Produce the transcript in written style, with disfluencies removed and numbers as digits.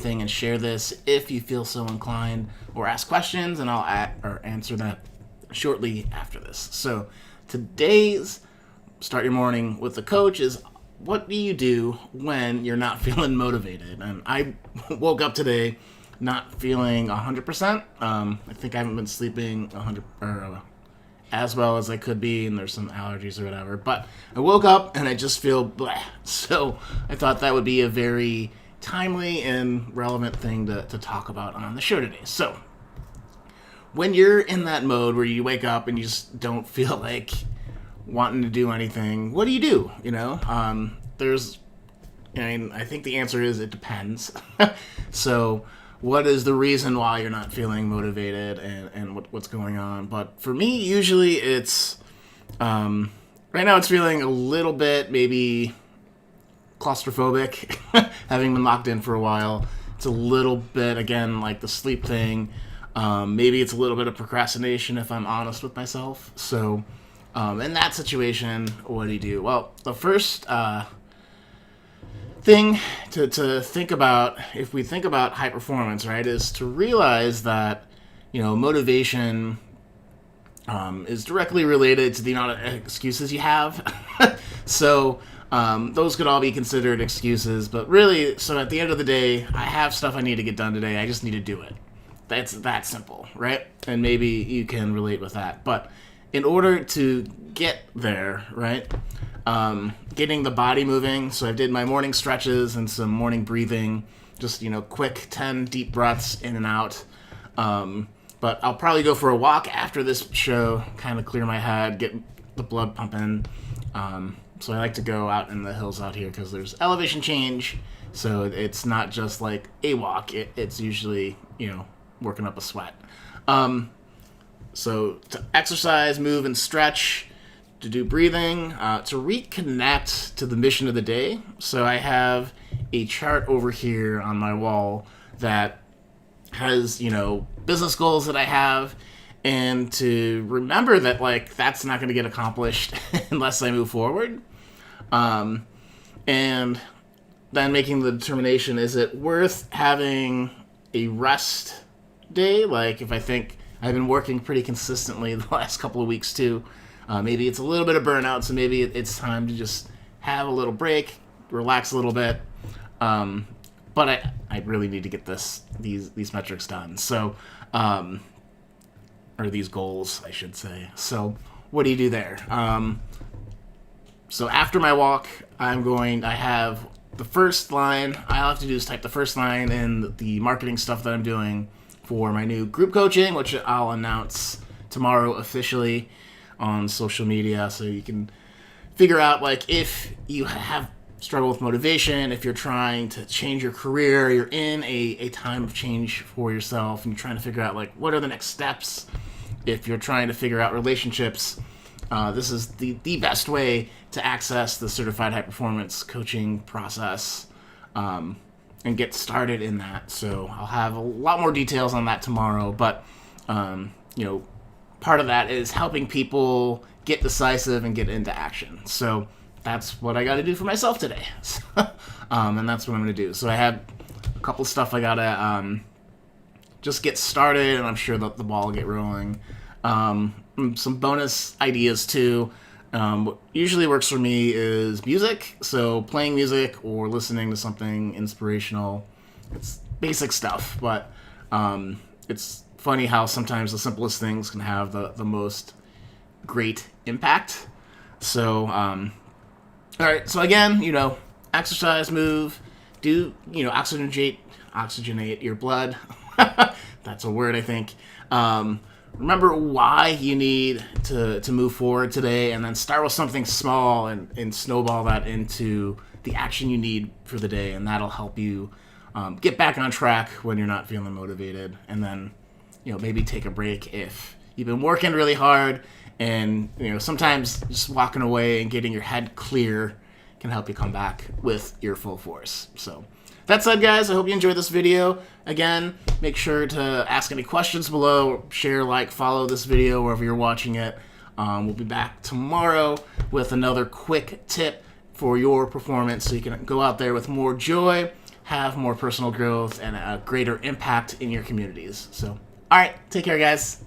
anything and share this if you feel so inclined, or ask questions, and I'll answer that shortly after this. So today's Start Your Morning with the Coach is, what do you do when you're not feeling motivated? And I woke up today not feeling 100%. I think I haven't been sleeping 100 as well as I could be, and there's some allergies or whatever. But I woke up and I just feel bleh. So I thought that would be a very timely and relevant thing to talk about on the show today. So when you're in that mode where you wake up and you just don't feel like wanting to do anything, what do you do? I think the answer is it depends. So what is the reason why you're not feeling motivated, and what's going on? But for me, usually it's, right now it's feeling a little bit maybe claustrophobic, having been locked in for a while. It's a little bit, again, like the sleep thing. Maybe it's a little bit of procrastination, if I'm honest with myself. So in that situation, what do you do? Well, the first thing to think about, if we think about high performance, right, is to realize that, motivation is directly related to the amount of excuses you have. So those could all be considered excuses, but really, so at the end of the day, I have stuff I need to get done today. I just need to do it. That's that simple, right? And maybe you can relate with that. But in order to get there, right, getting the body moving. So I did my morning stretches and some morning breathing, just, quick 10 deep breaths in and out. But I'll probably go for a walk after this show, kind of clear my head, get the blood pumping. So I like to go out in the hills out here because there's elevation change. So it's not just like a walk. It's usually, working up a sweat. So to exercise, move, and stretch, to do breathing, to reconnect to the mission of the day. So I have a chart over here on my wall that has, business goals that I have, and to remember that, that's not going to get accomplished unless I move forward. And then making the determination, is it worth having a rest day? Like, if I think I've been working pretty consistently the last couple of weeks too, maybe it's a little bit of burnout, so maybe it's time to just have a little break, relax a little bit. But I really need to get these metrics done. So, or these goals, I should say. So what do you do there? So after my walk, I have the first line. All I have to do is type the first line in the marketing stuff that I'm doing for my new group coaching, which I'll announce tomorrow officially on social media. So you can figure out, if you have struggle with motivation, if you're trying to change your career, you're in a time of change for yourself, and you're trying to figure out, what are the next steps. If you're trying to figure out relationships, this is the best way to access the Certified High Performance coaching process and get started in that. So I'll have a lot more details on that tomorrow, but part of that is helping people get decisive and get into action. So that's what I got to do for myself today. And that's what I'm going to do. So I have a couple stuff I got to just get started, and I'm sure that the ball will get rolling. Some bonus ideas too. What usually works for me is music. So playing music or listening to something inspirational. It's basic stuff, but it's funny how sometimes the simplest things can have the most great impact. So, all right. So again, exercise, move, do, oxygenate your blood. That's a word, I think. Remember why you need to move forward today, and then start with something small and snowball that into the action you need for the day, and that'll help you get back on track when you're not feeling motivated. And then, maybe take a break if you've been working really hard, and, sometimes just walking away and getting your head clear can help you come back with your full force. So that said, guys, I hope you enjoyed this video. Again, make sure to ask any questions below, share, follow this video wherever you're watching it. We'll be back tomorrow with another quick tip for your performance so you can go out there with more joy, have more personal growth and a greater impact in your communities. So, all right, take care, guys.